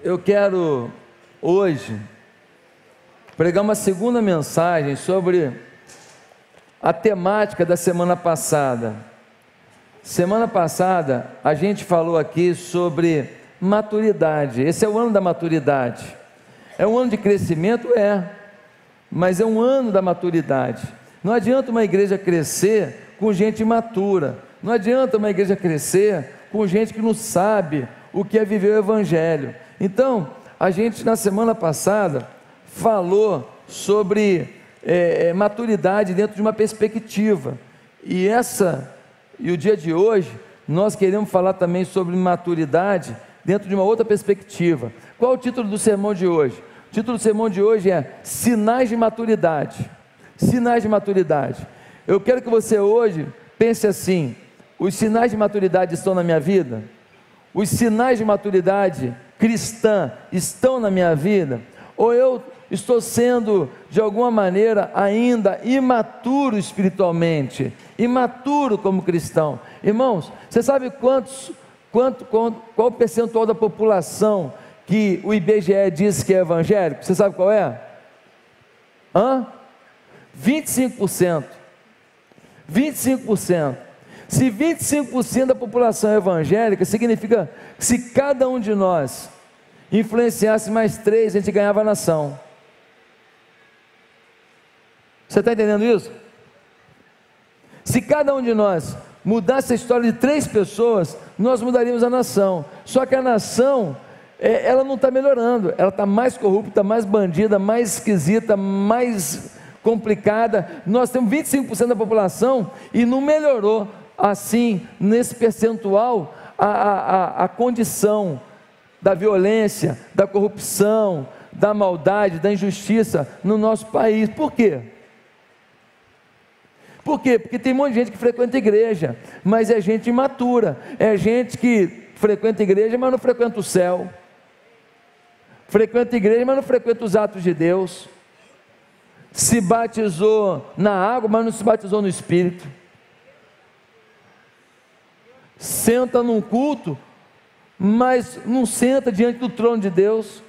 Eu quero hoje pregar uma segunda mensagem sobre a temática da semana passada. Semana passada a gente falou aqui sobre maturidade. Esse é o ano da maturidade. É um ano de crescimento? Mas é um ano da maturidade. Não adianta uma igreja crescer com gente imatura. Não adianta uma igreja crescer com gente que não sabe o que é viver o Evangelho. Então, a gente na semana passada falou sobre maturidade dentro de uma perspectiva. E o dia de hoje, nós queremos falar também sobre maturidade dentro de uma outra perspectiva. Qual é o título do sermão de hoje? O título do sermão de hoje é Sinais de Maturidade. Sinais de maturidade. Eu quero que você hoje pense assim: os sinais de maturidade estão na minha vida? Os sinais de maturidade cristã estão na minha vida? Ou eu estou sendo, de alguma maneira, ainda imaturo espiritualmente, imaturo como cristão? Irmãos, você sabe qual o percentual da população que o IBGE diz que é evangélico? Você sabe qual é? 25%. 25%. Se 25% da população é evangélica, significa que se cada um de nós influenciasse mais 3, a gente ganhava a nação. Você está entendendo isso? Se cada um de nós mudasse a história de 3 pessoas, nós mudaríamos a nação. Só que a nação, ela não está melhorando, ela está mais corrupta, mais bandida, mais esquisita, mais complicada. Nós temos 25% da população e não melhorou assim, nesse percentual, a condição da violência, da corrupção, da maldade, da injustiça no nosso país. Por quê? Por quê? Porque tem um monte de gente que frequenta igreja, mas é gente imatura, é gente que frequenta igreja, mas não frequenta o céu, frequenta igreja, mas não frequenta os atos de Deus, se batizou na água, mas não se batizou no Espírito, senta num culto, mas não senta diante do trono de Deus.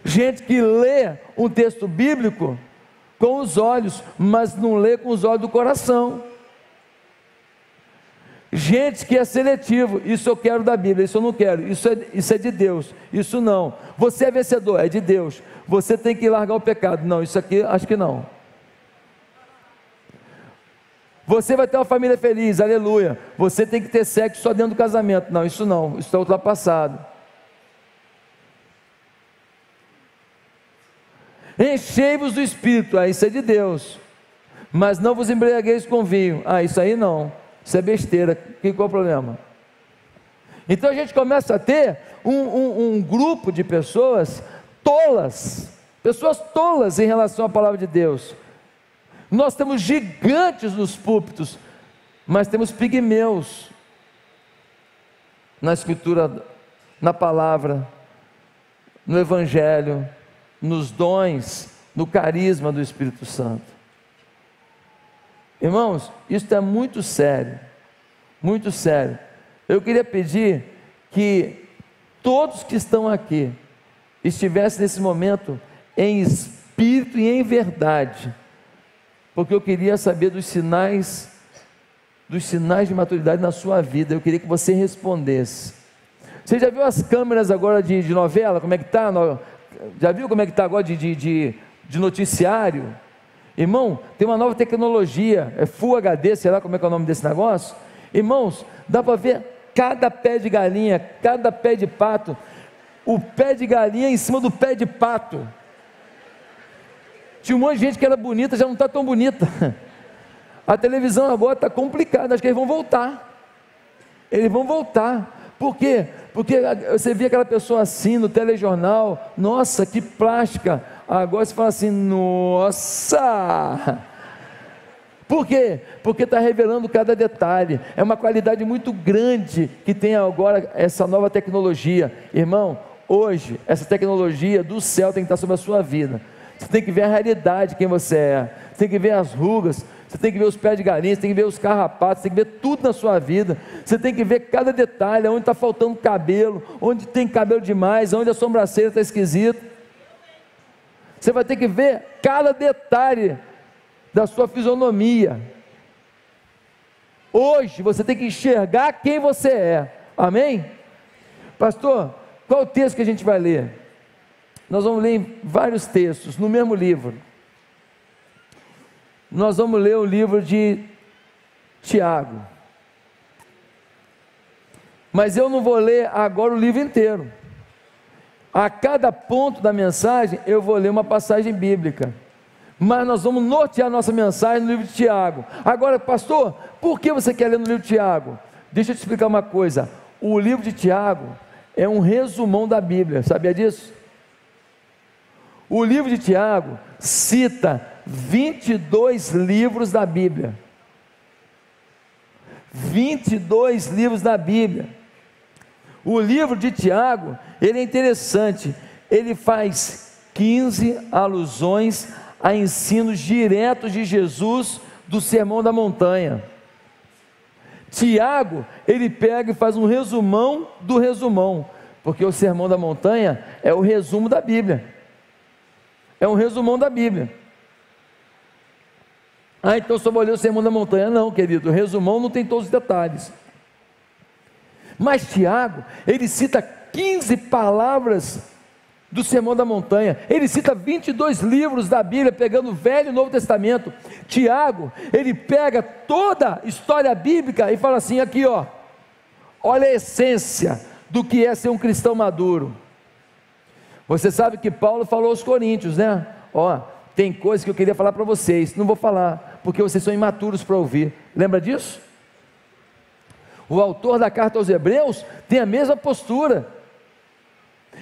Gente que lê um texto bíblico com os olhos, mas não lê com os olhos do coração. Gente que é seletivo: isso eu quero da Bíblia, isso eu não quero, isso é de Deus, isso não. Você é vencedor, é de Deus, você tem que largar o pecado, não, isso aqui acho que não. Você vai ter uma família feliz, aleluia, você tem que ter sexo só dentro do casamento, não, isso não, isso está ultrapassado. Enchei-vos do Espírito, isso é de Deus, mas não vos embriagueis com vinho, isso aí não, isso é besteira. Qual é o problema? Então a gente começa a ter um grupo de pessoas tolas em relação à palavra de Deus. Nós temos gigantes nos púlpitos, mas temos pigmeus na Escritura, na palavra, no Evangelho, nos dons, no carisma do Espírito Santo. Irmãos, isso é muito sério, muito sério. Eu queria pedir que todos que estão aqui estivessem nesse momento em espírito e em verdade, porque eu queria saber dos sinais de maturidade na sua vida. Eu queria que você respondesse. Você já viu as câmeras agora de novela, como é que está? Já viu como é que está agora de noticiário? Irmão, tem uma nova tecnologia, é Full HD, sei lá como é que é o nome desse negócio. Irmãos, dá para ver cada pé de galinha, cada pé de pato, o pé de galinha em cima do pé de pato. Tinha um monte de gente que era bonita, já não está tão bonita. A televisão agora está complicada, acho que eles vão voltar. Eles vão voltar. Por quê? Porque você via aquela pessoa assim no telejornal, nossa, que plástica. Agora você fala assim, nossa. Por quê? Porque está revelando cada detalhe. É uma qualidade muito grande que tem agora essa nova tecnologia. Irmão, hoje, essa tecnologia do céu tem que estar sobre a sua vida. Você tem que ver a realidade de quem você é, você tem que ver as rugas, você tem que ver os pés de galinha, você tem que ver os carrapatos, você tem que ver tudo na sua vida, você tem que ver cada detalhe, onde está faltando cabelo, onde tem cabelo demais, onde a sobrancelha está esquisita. Você vai ter que ver cada detalhe da sua fisionomia. Hoje você tem que enxergar quem você é. Amém? Pastor, qual o texto que a gente vai ler? Nós vamos ler vários textos no mesmo livro. Nós vamos ler o livro de Tiago. Mas eu não vou ler agora o livro inteiro. A cada ponto da mensagem eu vou ler uma passagem bíblica. Mas nós vamos nortear nossa mensagem no livro de Tiago. Agora, pastor, por que você quer ler no livro de Tiago? Deixa eu te explicar uma coisa. O livro de Tiago é um resumão da Bíblia, sabia disso? O livro de Tiago cita 22 livros da Bíblia. 22 livros da Bíblia. O livro de Tiago, ele é interessante, ele faz 15 alusões a ensinos diretos de Jesus do Sermão da Montanha. Tiago, ele pega e faz um resumão do resumão, porque o Sermão da Montanha é o resumo da Bíblia, é um resumão da Bíblia. Ah, então só vou ler o Sermão da Montanha. Não, querido, o resumão não tem todos os detalhes. Mas Tiago, ele cita 15 palavras do Sermão da Montanha, ele cita 22 livros da Bíblia, pegando o Velho e Novo Testamento. Tiago, ele pega toda a história bíblica e fala assim, aqui ó, olha a essência do que é ser um cristão maduro. Você sabe que Paulo falou aos Coríntios, né? Ó, tem coisas que eu queria falar para vocês, não vou falar, porque vocês são imaturos para ouvir. Lembra disso? O autor da carta aos Hebreus tem a mesma postura.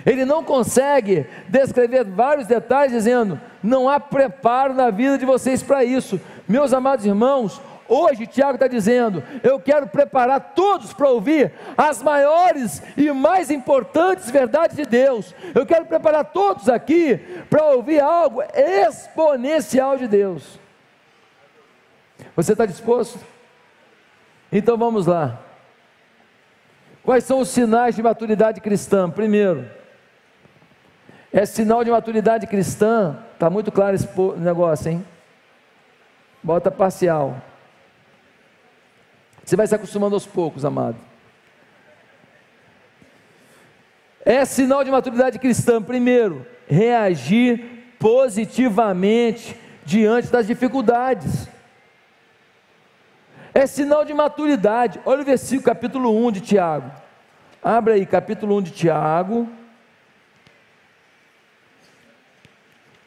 Ele não consegue descrever vários detalhes, dizendo, não há preparo na vida de vocês para isso. Meus amados irmãos, hoje Tiago está dizendo, eu quero preparar todos para ouvir as maiores e mais importantes verdades de Deus. Eu quero preparar todos aqui para ouvir algo exponencial de Deus. Você está disposto? Então vamos lá. Quais são os sinais de maturidade cristã? Primeiro, é sinal de maturidade cristã, está muito claro esse negócio, hein? Bota parcial. Você vai se acostumando aos poucos, amado. É sinal de maturidade cristã, primeiro, reagir positivamente diante das dificuldades. É sinal de maturidade. Olha o versículo, capítulo 1 de Tiago. Abra aí, capítulo 1 de Tiago.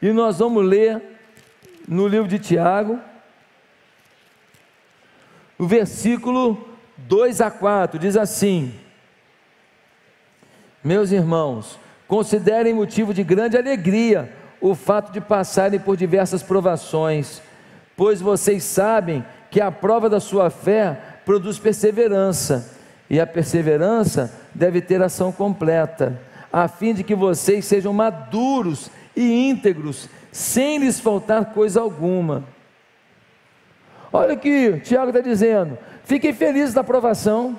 E nós vamos ler no livro de Tiago, o versículo 2 a 4, diz assim: meus irmãos, considerem motivo de grande alegria o fato de passarem por diversas provações, pois vocês sabem que a prova da sua fé produz perseverança, e a perseverança deve ter ação completa, a fim de que vocês sejam maduros e íntegros, sem lhes faltar coisa alguma. Olha o que Tiago está dizendo: fiquem felizes na provação,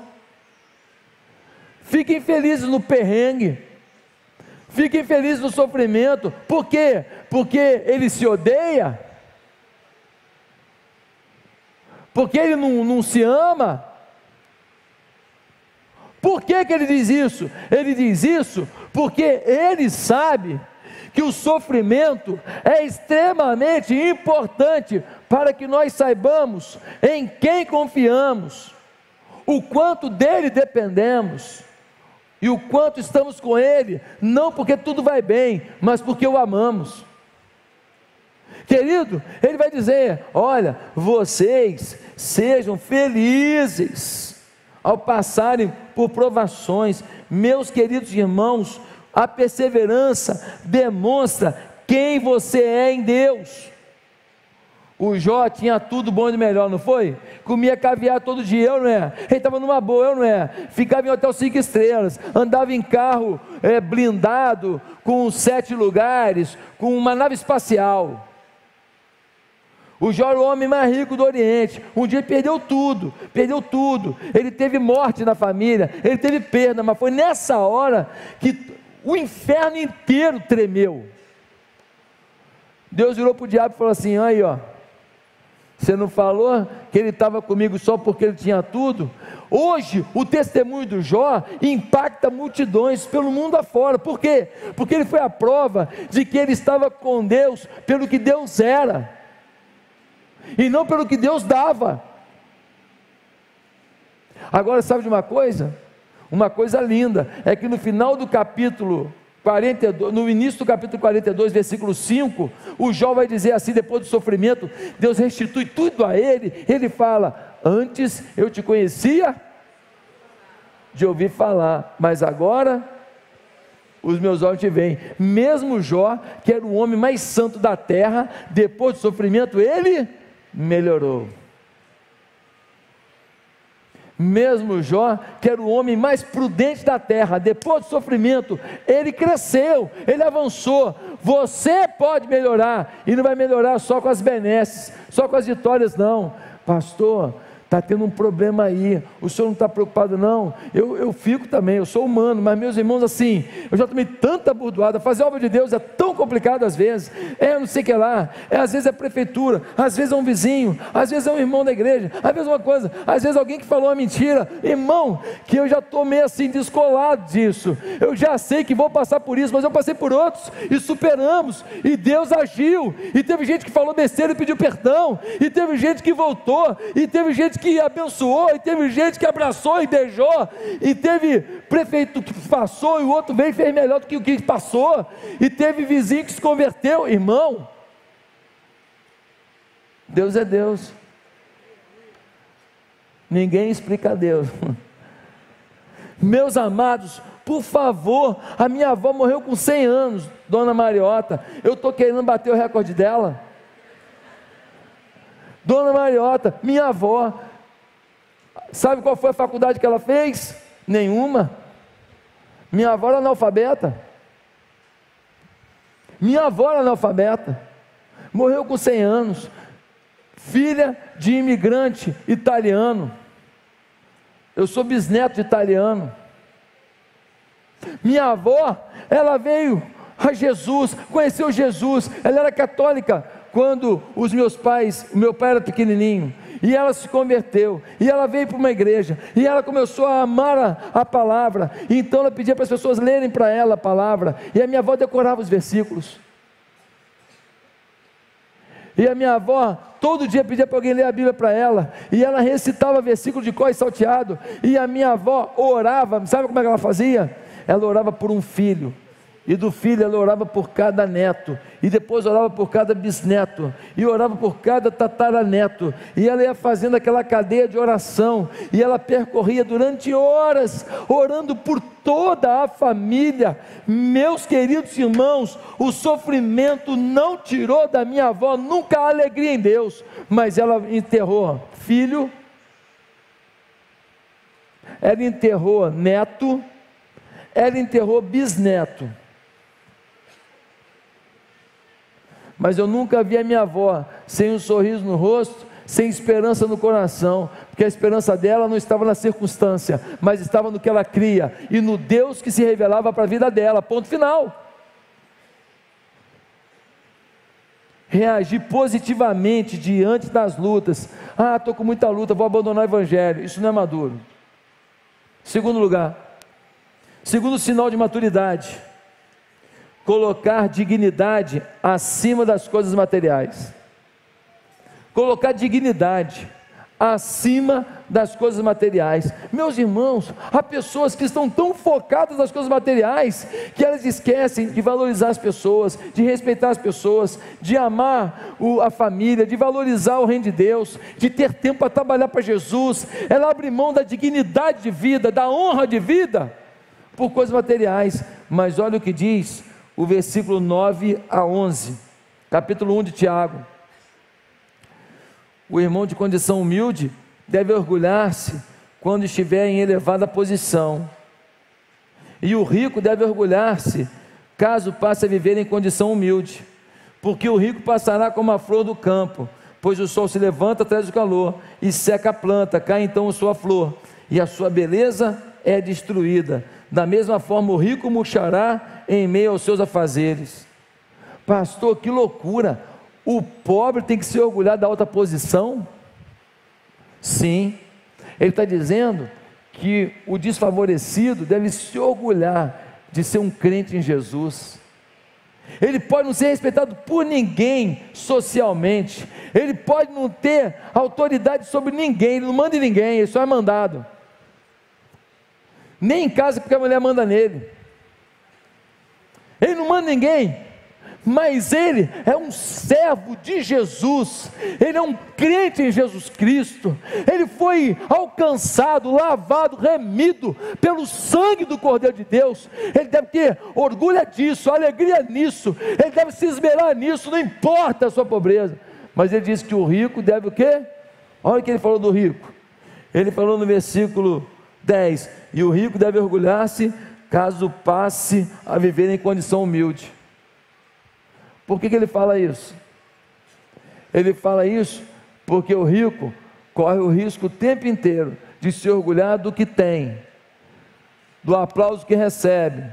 fiquem felizes no perrengue, fiquem felizes no sofrimento. Por quê? Porque ele se odeia? Porque ele não se ama? Por que ele diz isso? Ele diz isso porque ele sabe que o sofrimento é extremamente importante para que nós saibamos em quem confiamos, o quanto dele dependemos e o quanto estamos com ele, não porque tudo vai bem, mas porque o amamos. Querido, ele vai dizer: olha, vocês sejam felizes ao passarem por provações. Meus queridos irmãos, a perseverança demonstra quem você é em Deus. O Jó tinha tudo bom e do melhor, não foi? Comia caviar todo dia, eu não é? Ele estava numa boa, eu não é? Ficava em hotel 5 estrelas, andava em carro blindado, com 7 lugares, com uma nave espacial. O Jó era o homem mais rico do Oriente. Um dia ele perdeu tudo, ele teve morte na família, ele teve perda, mas foi nessa hora que o inferno inteiro tremeu. Deus virou para o diabo e falou assim: aí ó, você não falou que ele estava comigo só porque ele tinha tudo? Hoje o testemunho do Jó impacta multidões pelo mundo afora. Por quê? Porque ele foi a prova de que ele estava com Deus pelo que Deus era, e não pelo que Deus dava. Agora sabe de uma coisa? Uma coisa linda, é que no final do capítulo 42, no início do capítulo 42, versículo 5, o Jó vai dizer assim, depois do sofrimento, Deus restitui tudo a ele. Ele fala: antes eu te conhecia de ouvir falar, mas agora os meus olhos te veem. Mesmo Jó, que era o homem mais santo da terra, depois do sofrimento ele melhorou. Mesmo Jó, que era o homem mais prudente da terra, depois do sofrimento, ele cresceu, ele avançou. Você pode melhorar, e não vai melhorar só com as benesses, só com as vitórias não. Pastor, está tendo um problema aí, o senhor não está preocupado não? Eu fico também, eu sou humano, mas meus irmãos, assim, eu já tomei tanta burdoada. Fazer a obra de Deus é tão complicado às vezes, não sei o que lá, às vezes é prefeitura, às vezes é um vizinho, às vezes é um irmão da igreja, às vezes uma coisa, às vezes alguém que falou uma mentira, irmão, que eu já tomei assim descolado disso. Eu já sei que vou passar por isso, mas eu passei por outros e superamos, e Deus agiu, e teve gente que falou besteira e pediu perdão, e teve gente que voltou, e teve gente que abençoou, e teve gente que abraçou e beijou, e teve prefeito que passou e o outro veio e fez melhor do que o que passou, e teve vizinho que se converteu. Irmão, Deus é Deus, ninguém explica Deus. Meus amados, por favor, a minha avó morreu com 100 anos, Dona Mariota. Eu estou querendo bater o recorde dela. Dona Mariota, minha avó, sabe qual foi a faculdade que ela fez? Nenhuma. Minha avó era analfabeta. Morreu com 100 anos, filha de imigrante italiano. Eu sou bisneto de italiano. Minha avó, ela veio a Jesus, conheceu Jesus, ela era católica quando o meu pai era pequenininho, e ela se converteu, e ela veio para uma igreja, e ela começou a amar a palavra, e então ela pedia para as pessoas lerem para ela a palavra, e a minha avó decorava os versículos, e a minha avó todo dia pedia para alguém ler a Bíblia para ela, e ela recitava versículo de cor e salteado, e a minha avó orava, sabe como é que ela fazia? Ela orava por um filho, e do filho ela orava por cada neto, e depois orava por cada bisneto, e orava por cada tataraneto, e ela ia fazendo aquela cadeia de oração, e ela percorria durante horas, orando por toda a família. Meus queridos irmãos, o sofrimento não tirou da minha avó nunca a alegria em Deus, mas ela enterrou filho, ela enterrou neto, ela enterrou bisneto. Mas eu nunca vi a minha avó sem um sorriso no rosto, sem esperança no coração, porque a esperança dela não estava na circunstância, mas estava no que ela cria, e no Deus que se revelava para a vida dela, ponto final. Reagir positivamente diante das lutas. Estou com muita luta, vou abandonar o evangelho. Isso não é maduro. Segundo lugar, segundo sinal de maturidade, colocar dignidade acima das coisas materiais. Colocar dignidade acima das coisas materiais. Meus irmãos, há pessoas que estão tão focadas nas coisas materiais, que elas esquecem de valorizar as pessoas, de respeitar as pessoas, de amar a família, de valorizar o reino de Deus, de ter tempo para trabalhar para Jesus. Ela abre mão da dignidade de vida, da honra de vida, por coisas materiais. Mas olha o que diz o versículo 9 a 11, capítulo 1 de Tiago. O irmão de condição humilde deve orgulhar-se quando estiver em elevada posição, e o rico deve orgulhar-se caso passe a viver em condição humilde, porque o rico passará como a flor do campo, pois o sol se levanta, traz o calor, e seca a planta, cai então a sua flor, e a sua beleza é destruída. Da mesma forma o rico murchará em meio aos seus afazeres. Pastor, que loucura! O pobre tem que se orgulhar da alta posição? Sim, ele está dizendo que o desfavorecido deve se orgulhar de ser um crente em Jesus. Ele pode não ser respeitado por ninguém socialmente, ele pode não ter autoridade sobre ninguém, ele não manda em ninguém, ele só é mandado, nem em casa porque a mulher manda nele, ele não manda ninguém, mas ele é um servo de Jesus, ele é um crente em Jesus Cristo, ele foi alcançado, lavado, remido pelo sangue do Cordeiro de Deus, ele deve ter orgulho disso, alegria nisso, ele deve se esmerar nisso, não importa a sua pobreza. Mas ele diz que o rico deve o quê? Olha o que ele falou do rico, ele falou no versículo 10, e o rico deve orgulhar-se caso passe a viver em condição humilde. Por que ele fala isso? Ele fala isso porque o rico corre o risco o tempo inteiro de se orgulhar do que tem, do aplauso que recebe,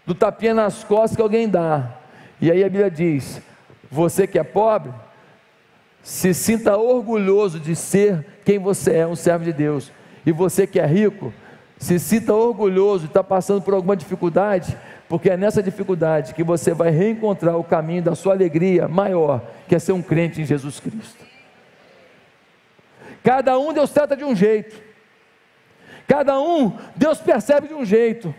do tapinha nas costas que alguém dá. E aí a Bíblia diz: você que é pobre, se sinta orgulhoso de ser quem você é, um servo de Deus. E você que é rico, se sinta orgulhoso de estar passando por alguma dificuldade, porque é nessa dificuldade que você vai reencontrar o caminho da sua alegria maior, que é ser um crente em Jesus Cristo. Cada um Deus trata de um jeito, cada um Deus percebe de um jeito,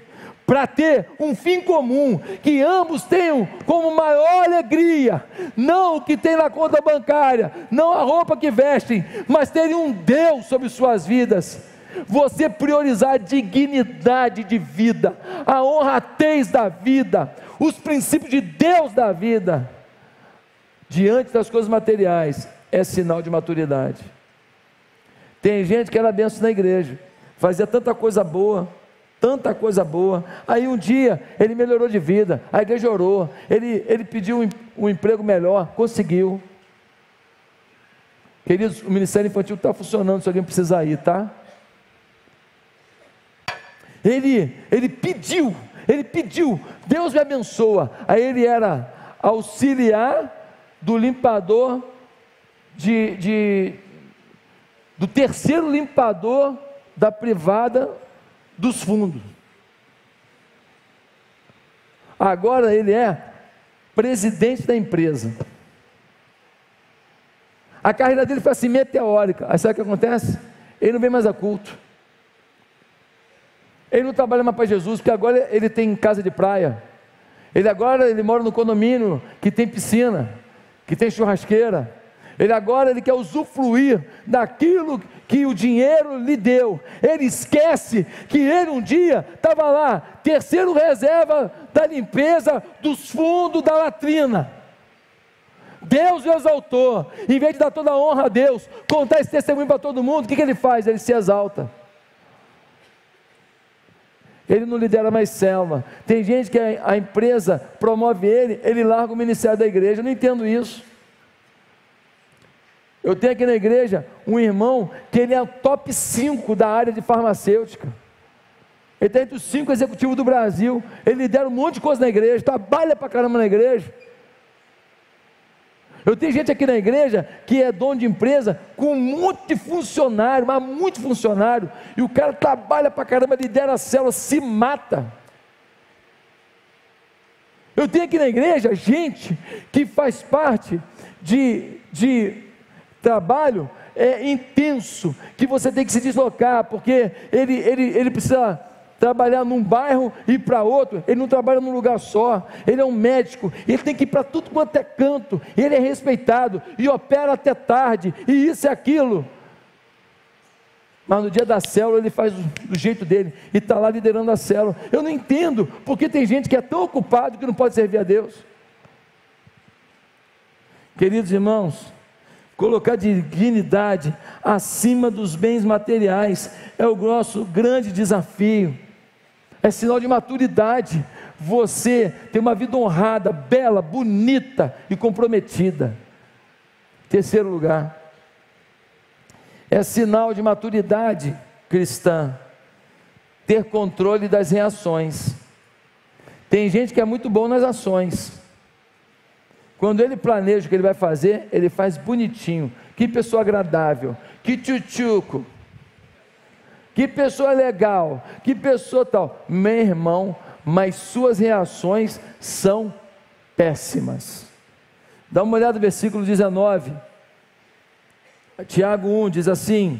para ter um fim comum, que ambos tenham como maior alegria, não o que tem na conta bancária, não a roupa que vestem, mas terem um Deus sobre suas vidas. Você priorizar a dignidade de vida, a honradez da vida, os princípios de Deus da vida, diante das coisas materiais, é sinal de maturidade. Tem gente que era benção na igreja, fazia tanta coisa boa, aí um dia ele melhorou de vida, a igreja orou, ele pediu um emprego melhor, conseguiu. Queridos, o ministério infantil está funcionando, se alguém precisar ir, tá? Ele pediu, Deus me abençoa. Aí ele era auxiliar do limpador, do terceiro limpador da privada dos fundos. Agora ele é presidente da empresa. A carreira dele foi assim, meteórica. Aí sabe o que acontece? Ele não vem mais a culto. Ele não trabalha mais para Jesus, porque agora ele tem casa de praia. Ele mora no condomínio que tem piscina, que tem churrasqueira. Ele quer usufruir daquilo que o dinheiro lhe deu. Ele esquece que ele um dia estava lá, terceiro reserva da limpeza dos fundos da latrina. Deus o exaltou. Em vez de dar toda a honra a Deus, contar esse testemunho para todo mundo, o que ele faz? Ele se exalta. Ele não lidera mais célula. Tem gente que a empresa promove ele larga o ministério da igreja. Eu não entendo isso. Eu tenho aqui na igreja um irmão que ele é o top 5 da área de farmacêutica. Ele está entre os 5 executivos do Brasil. Ele lidera um monte de coisa na igreja, trabalha pra caramba na igreja. Eu tenho gente aqui na igreja que é dono de empresa com um monte de funcionário, mas muito funcionário, e o cara trabalha pra caramba, lidera a célula, se mata. Eu tenho aqui na igreja gente que faz parte de trabalho intenso, que você tem que se deslocar, porque ele precisa trabalhar num bairro e ir para outro, ele não trabalha num lugar só, ele é um médico, ele tem que ir para tudo quanto é canto, ele é respeitado, e opera até tarde, e isso e aquilo, mas no dia da célula ele faz do jeito dele, e está lá liderando a célula. Eu não entendo, porque tem gente que é tão ocupado que não pode servir a Deus. Queridos irmãos, colocar dignidade acima dos bens materiais é o nosso grande desafio, é sinal de maturidade. Você tem uma vida honrada, bela, bonita e comprometida. Terceiro lugar, é sinal de maturidade cristã ter controle das reações. Tem gente que é muito bom nas ações. Quando ele planeja o que ele vai fazer, ele faz bonitinho. Que pessoa agradável, que tchutchuco, que pessoa legal, que pessoa tal. Meu irmão, mas suas reações são péssimas. Dá uma olhada no versículo 19. Tiago 1 diz assim: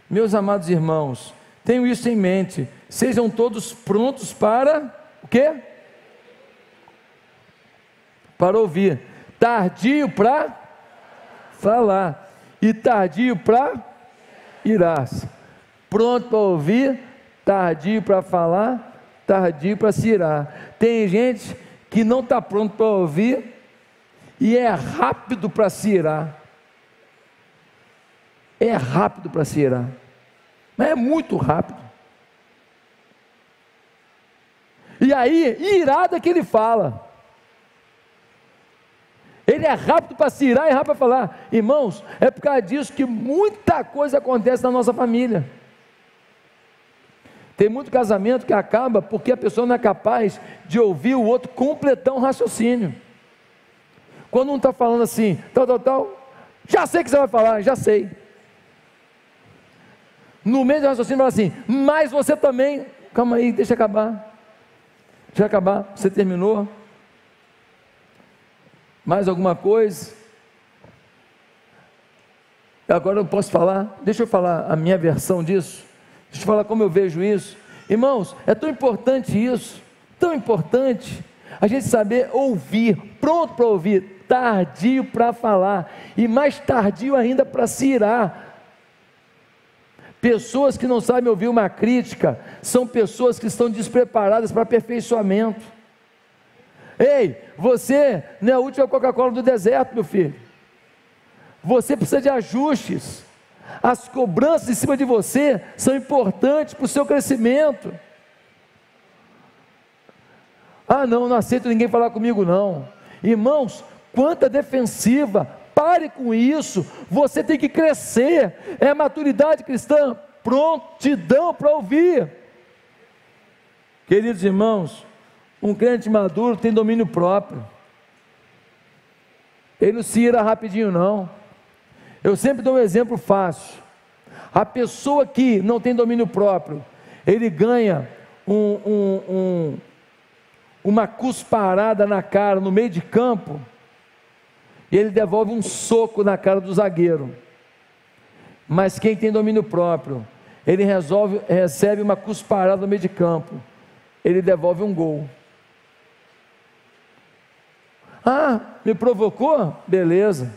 meus amados irmãos, tenham isso em mente, sejam todos prontos para o quê? Para ouvir, tardio para falar e tardio para irar-se. Pronto para ouvir, tardio para falar, tardio para se irar. Tem gente que não está pronto para ouvir e é rápido para se irar. É rápido para se irar, mas é muito rápido. E aí, irado é que ele fala. Ele é rápido para se irar e rápido para falar. Irmãos, é por causa disso que muita coisa acontece na nossa família. Tem muito casamento que acaba porque a pessoa não é capaz de ouvir o outro completar um raciocínio. Quando um está falando assim, tal, já sei o que você vai falar, já sei. No meio do raciocínio fala assim, mas você também, calma aí, deixa acabar, você terminou? Mais alguma coisa? Agora eu posso falar? Deixa eu falar a minha versão disso, deixa eu falar como eu vejo isso. Irmãos, é tão importante isso, tão importante, a gente saber ouvir, pronto para ouvir, tardio para falar, e mais tardio ainda para se irar. Pessoas que não sabem ouvir uma crítica, são pessoas que estão despreparadas para aperfeiçoamento. Ei, você não é a última Coca-Cola do deserto, meu filho. Você precisa de ajustes. As cobranças em cima de você são importantes para o seu crescimento. Ah, não aceito ninguém falar comigo não. Irmãos, quanta defensiva, pare com isso, você tem que crescer, é maturidade cristã, prontidão para ouvir. Queridos irmãos, um crente maduro tem domínio próprio, ele não se ira rapidinho não. Eu sempre dou um exemplo fácil. A pessoa que não tem domínio próprio, ele ganha uma cusparada na cara no meio de campo, e ele devolve um soco na cara do zagueiro. Mas quem tem domínio próprio, ele recebe uma cusparada no meio de campo, ele devolve um gol. Ah, me provocou? Beleza.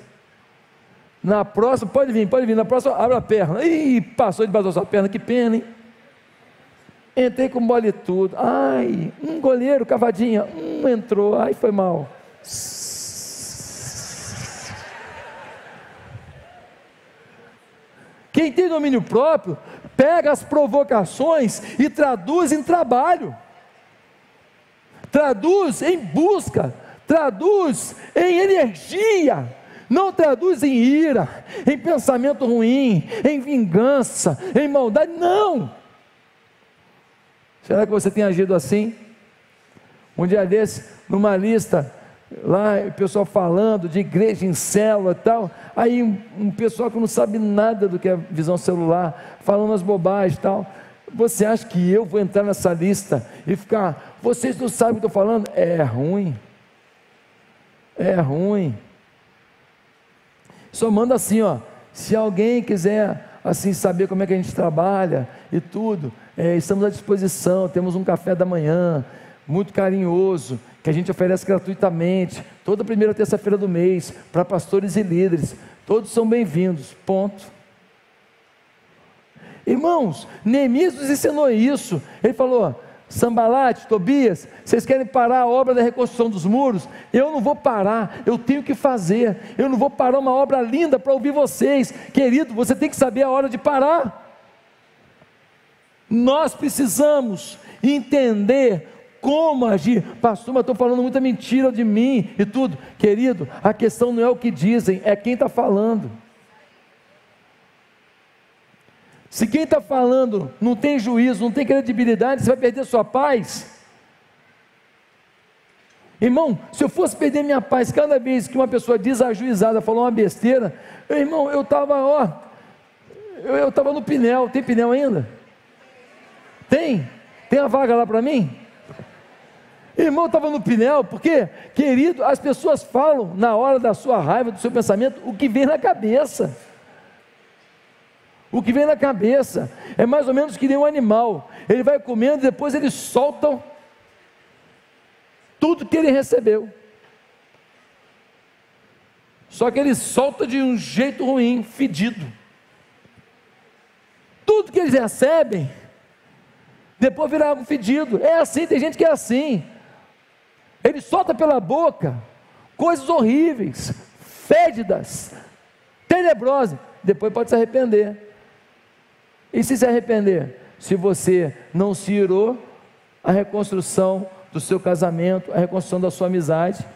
Na próxima, pode vir, na próxima abre a perna. Ih, passou debaixo da sua perna, que pena, hein? Entrei com bola e tudo. Ai, um goleiro, cavadinha, entrou, ai, foi mal. Quem tem domínio próprio, pega as provocações e traduz em trabalho, traduz em busca, traduz em energia, não traduz em ira, em pensamento ruim, em vingança, em maldade, não. Será que você tem agido assim? Um dia desse, numa lista, lá o pessoal falando de igreja em célula e tal, aí um pessoal que não sabe nada do que é visão celular, falando as bobagens e tal. Você acha que eu vou entrar nessa lista e ficar, vocês não sabem o que eu estou falando? É ruim, só manda assim, ó, se alguém quiser assim saber como é que a gente trabalha e tudo, estamos à disposição, temos um café da manhã, muito carinhoso, que a gente oferece gratuitamente, toda primeira terça-feira do mês, para pastores e líderes, todos são bem-vindos, ponto. Irmãos, Neemias nos ensinou isso, ele falou, Sambalate, Tobias, vocês querem parar a obra da reconstrução dos muros? Eu não vou parar, eu tenho que fazer, eu não vou parar uma obra linda para ouvir vocês, querido, você tem que saber a hora de parar. Nós precisamos entender como agir. Pastor, mas estou falando muita mentira de mim e tudo. Querido, a questão não é o que dizem, é quem está falando. Se quem está falando não tem juízo, não tem credibilidade, você vai perder sua paz. Irmão, se eu fosse perder minha paz cada vez que uma pessoa desajuizada falou uma besteira, irmão, eu estava no Pinel. Tem Pinel ainda? Tem? Tem a vaga lá para mim? Irmão, eu estava no Pinel, porque, querido, as pessoas falam na hora da sua raiva, do seu pensamento, o que vem na cabeça. O que vem na cabeça é mais ou menos que nem um animal. Ele vai comendo e depois ele solta tudo que ele recebeu. Só que ele solta de um jeito ruim, fedido. Tudo que eles recebem, depois vira algo fedido. É assim, tem gente que é assim. Ele solta pela boca coisas horríveis, fédidas, tenebrosas. Depois pode se arrepender. E se arrepender? Se você não se irou, a reconstrução do seu casamento, a reconstrução da sua amizade,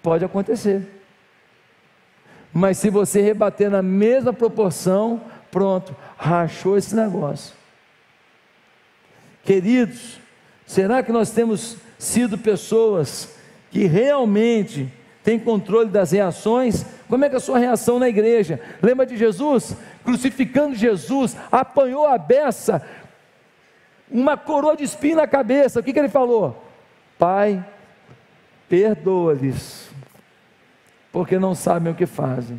pode acontecer. Mas se você rebater na mesma proporção, pronto, rachou esse negócio. Queridos, será que nós temos sido pessoas que realmente têm controle das reações? Como é que é a sua reação na igreja? Lembra de Jesus? Crucificando Jesus, apanhou a beça, uma coroa de espinho na cabeça. O que ele falou? Pai, perdoa-lhes, porque não sabem o que fazem.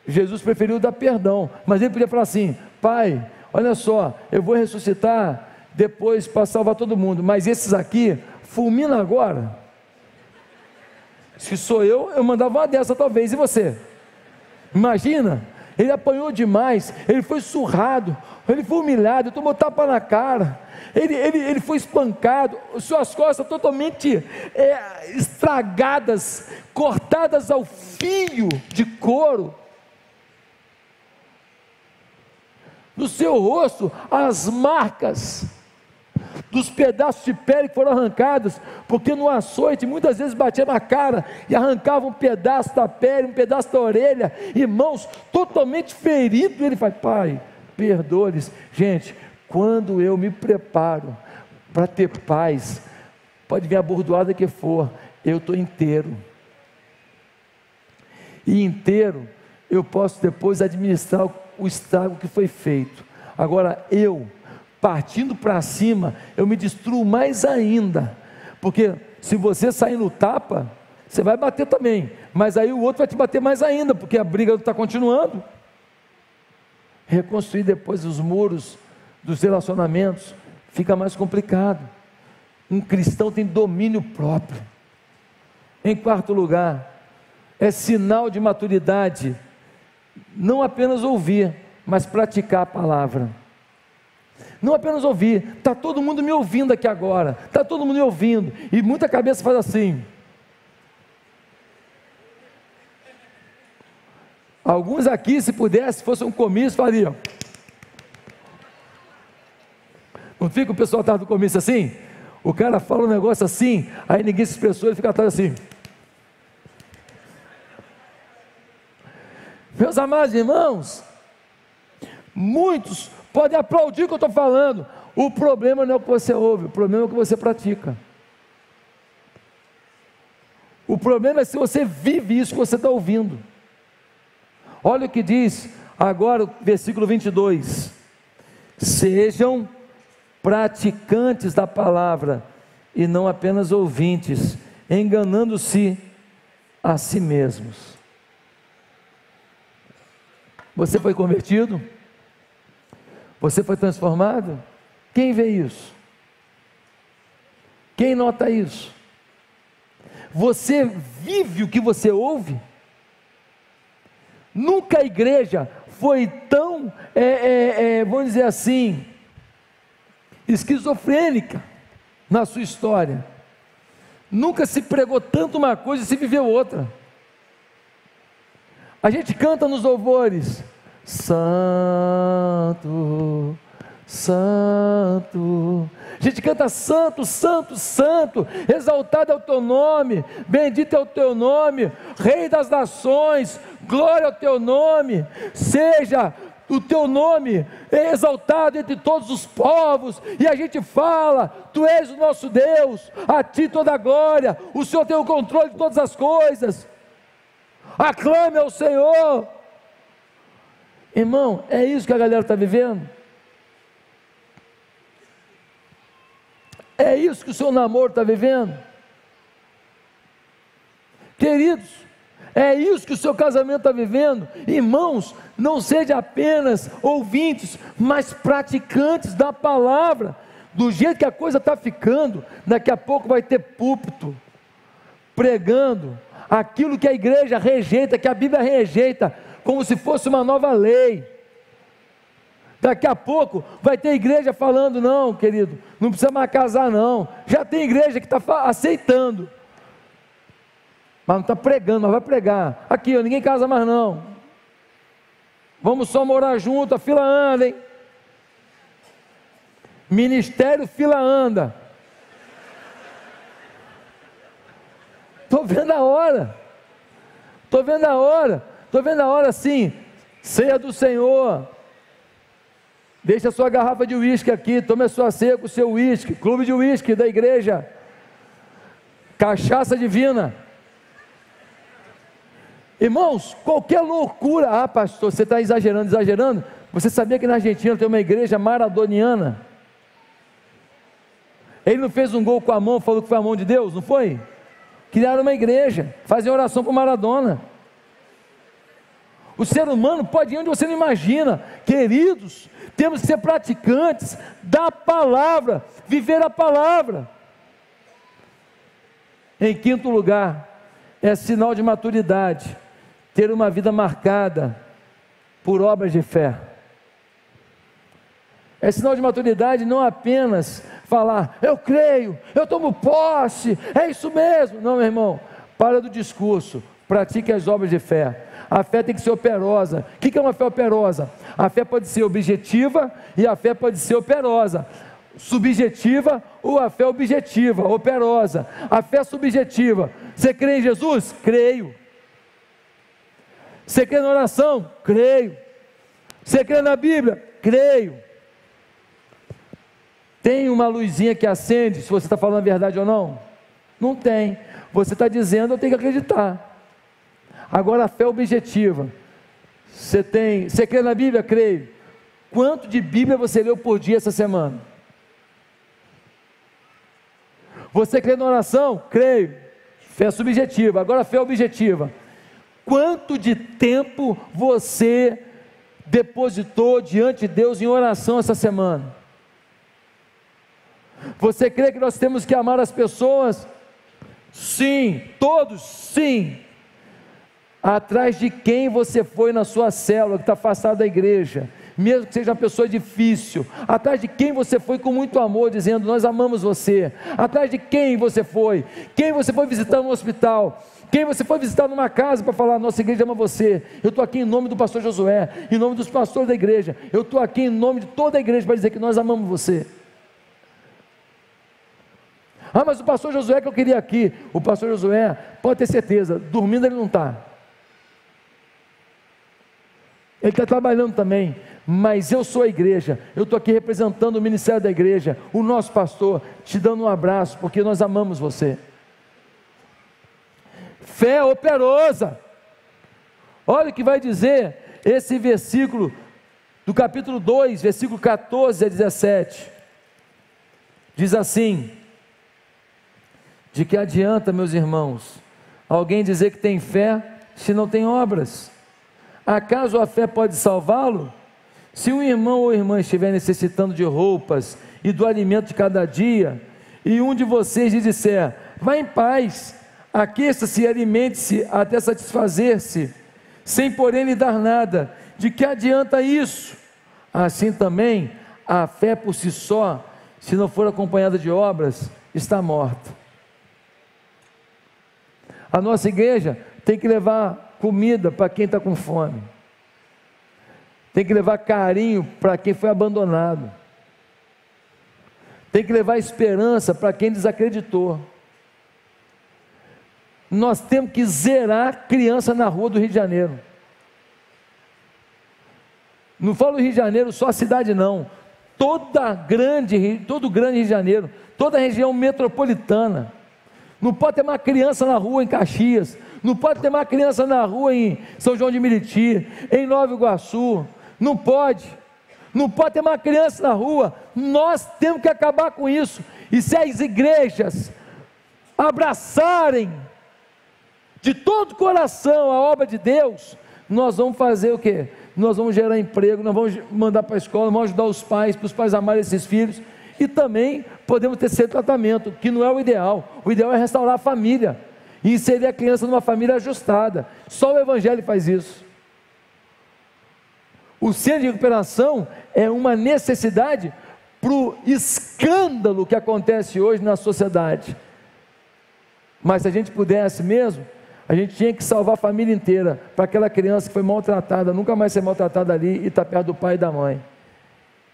Jesus preferiu dar perdão, mas ele podia falar assim: Pai, olha só, eu vou ressuscitar depois para salvar todo mundo, mas esses aqui, fulmina agora. Se sou eu mandava uma dessa talvez, e você? Imagina, ele apanhou demais, ele foi surrado, ele foi humilhado, tomou tapa na cara, ele foi espancado, suas costas totalmente estragadas, cortadas ao fio de couro, no seu rosto as marcas dos pedaços de pele que foram arrancados, porque no açoite muitas vezes batia na cara e arrancava um pedaço da pele, um pedaço da orelha, irmãos, totalmente ferido. Ele fala: Pai, perdoa-lhes. Gente, quando eu me preparo para ter paz, pode vir a bordoada que for, eu estou inteiro, e inteiro eu posso depois administrar o estrago que foi feito. Agora partindo para cima, eu me destruo mais ainda, porque se você sair no tapa, você vai bater também, mas aí o outro vai te bater mais ainda, porque a briga está continuando. Reconstruir depois os muros dos relacionamentos fica mais complicado. Um cristão tem domínio próprio. Em quarto lugar, é sinal de maturidade não apenas ouvir, mas praticar a palavra. Não apenas ouvir, está todo mundo me ouvindo aqui agora, está todo mundo me ouvindo, e muita cabeça faz assim. Alguns aqui, se pudesse, fosse um comício, fariam. Não fica o pessoal atrás do comício assim? O cara fala um negócio assim, aí ninguém se expressou, ele fica atrás assim. Meus amados irmãos, muitos podem aplaudir o que eu estou falando. O problema não é o que você ouve, o problema é o que você pratica. O problema é se você vive isso que você está ouvindo. Olha o que diz agora o versículo 22: sejam praticantes da palavra e não apenas ouvintes, enganando-se a si mesmos. Você foi convertido? Você foi transformado? Quem vê isso? Quem nota isso? Você vive o que você ouve? Nunca a igreja foi tão, vamos dizer assim, esquizofrênica na sua história. Nunca se pregou tanto uma coisa e se viveu outra. A gente canta nos louvores: Santo, Santo A gente canta santo, santo, santo, exaltado é o teu nome, bendito é o teu nome, Rei das nações, glória ao teu nome, seja o teu nome é exaltado entre todos os povos, e a gente fala, tu és o nosso Deus, a ti toda a glória, o Senhor tem o controle de todas as coisas, aclame ao Senhor. Irmão, é isso que a galera está vivendo? É isso que o seu namoro está vivendo? Queridos, é isso que o seu casamento está vivendo? Irmãos, não sejam apenas ouvintes, mas praticantes da palavra. Do jeito que a coisa está ficando, daqui a pouco vai ter púlpito, pregando aquilo que a igreja rejeita, que a Bíblia rejeita, como se fosse uma nova lei. Daqui a pouco vai ter igreja falando, não querido, não precisa mais casar não. Já tem igreja que está aceitando, mas não está pregando, mas vai pregar. Aqui, ó, ninguém casa mais não. Vamos só morar junto, a fila anda, hein? Ministério fila anda. Estou vendo a hora. Estou vendo a hora. Estou vendo a hora assim. Ceia do Senhor. Deixa a sua garrafa de uísque aqui. Tome a sua ceia com o seu uísque. Clube de uísque da igreja. Cachaça divina. Irmãos, qualquer loucura. Ah, pastor, você está exagerando. Você sabia que na Argentina tem uma igreja maradoniana? Ele não fez um gol com a mão, falou que foi a mão de Deus, não foi? Criaram uma igreja, fazem oração para Maradona. O ser humano pode ir onde você não imagina. Queridos, temos que ser praticantes da palavra, viver a palavra. Em quinto lugar, é sinal de maturidade ter uma vida marcada por obras de fé. É sinal de maturidade não apenas falar, eu creio, eu tomo posse, é isso mesmo. Não, meu irmão, para do discurso, pratique as obras de fé. A fé tem que ser operosa. O que é uma fé operosa? A fé pode ser objetiva e a fé pode ser operosa. Subjetiva ou a fé objetiva, operosa. A fé subjetiva, você crê em Jesus? Creio. Você crê na oração? Creio. Você crê na Bíblia? Creio. Tem uma luzinha que acende se você está falando a verdade ou não? Não tem. Você está dizendo, eu tenho que acreditar. Agora a fé objetiva. Você crê na Bíblia? Creio. Quanto de Bíblia você leu por dia essa semana? Você crê na oração? Creio. Fé subjetiva. Agora a fé objetiva. Quanto de tempo você depositou diante de Deus em oração essa semana? Você crê que nós temos que amar as pessoas? Sim, todos, sim. Atrás de quem você foi na sua célula, que está afastado da igreja, mesmo que seja uma pessoa difícil, atrás de quem você foi com muito amor, dizendo, nós amamos você, atrás de quem você foi visitar no hospital, quem você foi visitar numa casa para falar, nossa igreja ama você, eu estou aqui em nome do pastor Josué, em nome dos pastores da igreja, eu estou aqui em nome de toda a igreja para dizer que nós amamos você. Ah, mas o pastor Josué que eu queria aqui, o pastor Josué, pode ter certeza, dormindo ele não está. Ele está trabalhando também, mas eu sou a igreja, eu estou aqui representando o ministério da igreja, o nosso pastor, te dando um abraço, porque nós amamos você. Fé operosa. Olha o que vai dizer esse versículo do capítulo 2, versículo 14 a 17. Diz assim: de que adianta, meus irmãos, alguém dizer que tem fé se não tem obras? Acaso a fé pode salvá-lo? Se um irmão ou irmã estiver necessitando de roupas e do alimento de cada dia, e um de vocês lhe disser, vá em paz, aqueça-se e alimente-se até satisfazer-se, sem porém lhe dar nada, de que adianta isso? Assim também, a fé por si só, se não for acompanhada de obras, está morta. A nossa igreja tem que levar comida para quem está com fome, tem que levar carinho para quem foi abandonado, tem que levar esperança para quem desacreditou. Nós temos que zerar criança na rua do Rio de Janeiro. Não falo Rio de Janeiro só a cidade não, todo grande Rio de Janeiro, toda a região metropolitana. Não pode ter mais criança na rua em Caxias, não pode ter mais criança na rua em São João de Meriti, em Nova Iguaçu, não pode ter mais criança na rua. Nós temos que acabar com isso, e se as igrejas abraçarem de todo o coração a obra de Deus, nós vamos fazer o quê? Nós vamos gerar emprego, nós vamos mandar para a escola, vamos ajudar os pais, para os pais amarem esses filhos, e também podemos ter certo tratamento, que não é o ideal é restaurar a família, e inserir a criança numa família ajustada. Só o Evangelho faz isso. O centro de recuperação é uma necessidade para o escândalo que acontece hoje na sociedade, mas se a gente pudesse mesmo, a gente tinha que salvar a família inteira, para aquela criança que foi maltratada, nunca mais ser maltratada ali, e estar perto do pai e da mãe,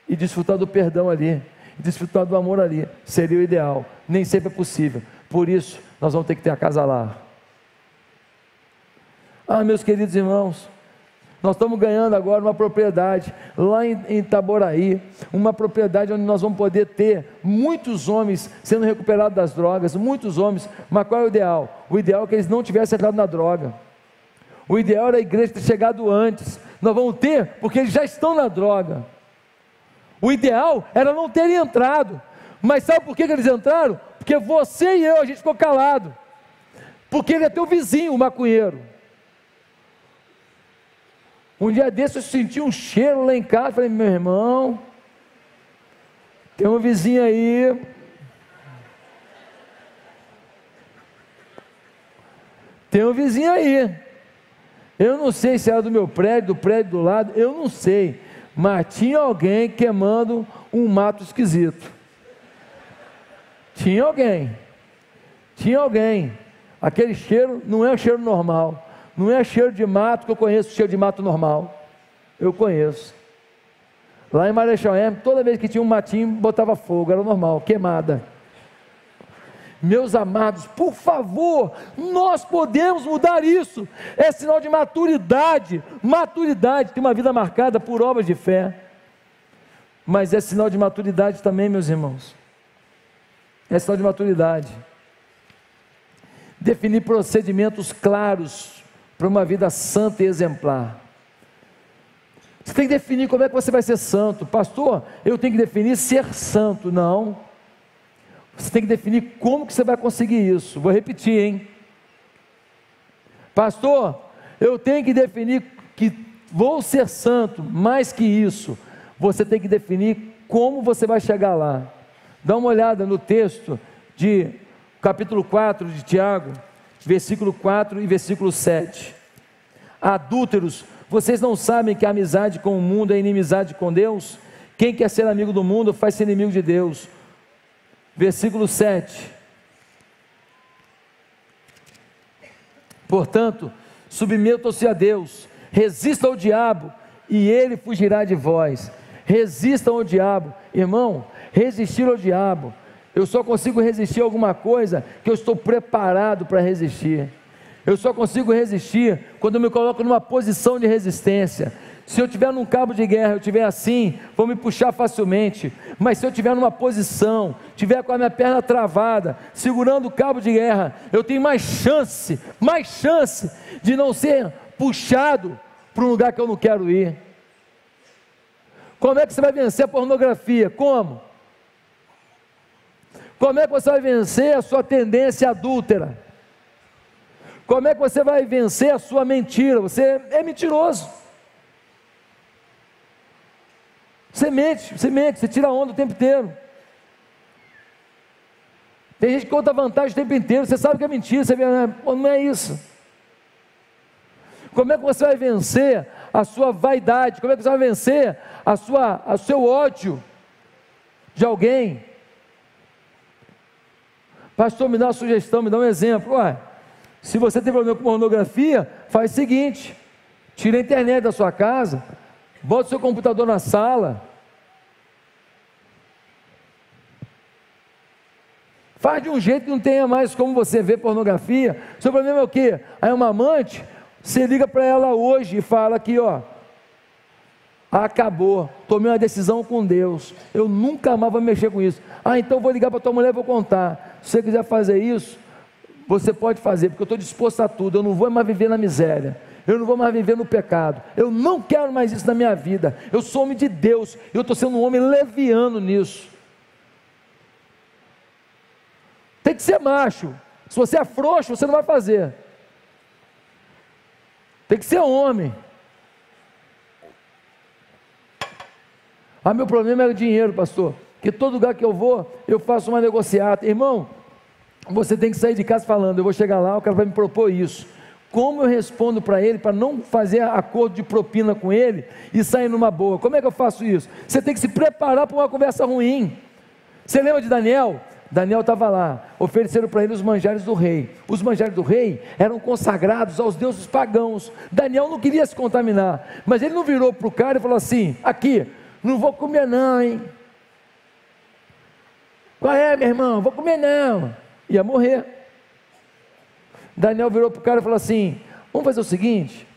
e desfrutar do perdão ali, e desfrutar do amor ali, seria o ideal. Nem sempre é possível, por isso nós vamos ter que ter a casa lá. Meus queridos irmãos, nós estamos ganhando agora uma propriedade lá em Itaboraí, uma propriedade onde nós vamos poder ter muitos homens sendo recuperados das drogas, muitos homens. Mas qual é o ideal? O ideal é que eles não tivessem entrado na droga. O ideal era a igreja ter chegado antes. Nós vamos ter, porque eles já estão na droga. O ideal era não terem entrado. Mas sabe por que eles entraram? Porque você e eu, a gente ficou calado. Porque ele é teu vizinho, o maconheiro. Um dia desse eu senti um cheiro lá em casa, falei, meu irmão, tem um vizinho aí, eu não sei se era do meu prédio, do prédio do lado, eu não sei, mas tinha alguém queimando um mato esquisito, tinha alguém, aquele cheiro não é um cheiro normal, não é cheiro de mato, que eu conheço cheiro de mato normal, eu conheço, lá em Marechal Hermes, toda vez que tinha um matinho, botava fogo, era normal, queimada. Meus amados, por favor, nós podemos mudar isso, é sinal de maturidade, ter uma vida marcada por obras de fé, mas é sinal de maturidade também, meus irmãos, é sinal de maturidade, definir procedimentos claros, para uma vida santa e exemplar. Você tem que definir como é que você vai ser santo. Pastor, eu tenho que definir ser santo. Não, você tem que definir como que você vai conseguir isso. Vou repetir, hein? Pastor, eu tenho que definir que vou ser santo. Mais que isso, você tem que definir como você vai chegar lá. Dá uma olhada no texto de capítulo 4 de Tiago, versículo 4 e versículo 7. Adúlteros, vocês não sabem que a amizade com o mundo é inimizade com Deus? Quem quer ser amigo do mundo faz-se inimigo de Deus. Versículo 7. Portanto, submetam-se a Deus, resistam ao diabo e ele fugirá de vós. Resistam ao diabo, irmão, resistir ao diabo. Eu só consigo resistir a alguma coisa que eu estou preparado para resistir. Eu só consigo resistir quando eu me coloco numa posição de resistência. Se eu estiver num cabo de guerra, eu estiver assim, vou me puxar facilmente. Mas se eu estiver numa posição, estiver com a minha perna travada, segurando o cabo de guerra, eu tenho mais chance de não ser puxado para um lugar que eu não quero ir. Como é que você vai vencer a pornografia? Como? Como é que você vai vencer a sua tendência adúltera? Como é que você vai vencer a sua mentira? Você é mentiroso. Você mente, você tira onda o tempo inteiro. Tem gente que conta vantagem o tempo inteiro, você sabe que é mentira, você vê, não é isso. Como é que você vai vencer a sua vaidade? Como é que você vai vencer o seu ódio de alguém? Pastor, me dá uma sugestão, me dá um exemplo. Se você tem problema com pornografia, faz o seguinte: tira a internet da sua casa, bota o seu computador na sala, Faz de um jeito que não tenha mais como você ver pornografia. Seu problema é o quê? Aí uma amante, você liga para ela hoje e fala aqui, ó, acabou, tomei uma decisão com Deus, eu nunca mais vou mexer com isso. Então vou ligar para tua mulher e vou contar. Se você quiser fazer isso, você pode fazer, porque eu estou disposto a tudo. Eu não vou mais viver na miséria, eu não vou mais viver no pecado, eu não quero mais isso na minha vida. Eu sou homem de Deus, eu estou sendo um homem leviano nisso. Tem que ser macho. Se você é frouxo, você não vai fazer. Tem que ser homem. Meu problema é o dinheiro, pastor, que todo lugar que eu vou, eu faço uma negociata. Irmão, você tem que sair de casa falando, eu vou chegar lá, o cara vai me propor isso. Como eu respondo para ele, para não fazer acordo de propina com ele e sair numa boa? Como é que eu faço isso? Você tem que se preparar para uma conversa ruim. Você lembra de Daniel? Daniel estava lá, ofereceram para ele os manjares do rei. Os manjares do rei eram consagrados aos deuses pagãos. Daniel não queria se contaminar, mas ele não virou para o cara e falou assim, aqui, não vou comer não, hein? Qual é, meu irmão? Vou comer não. Ia morrer. Daniel virou para o cara e falou assim, vamos fazer o seguinte,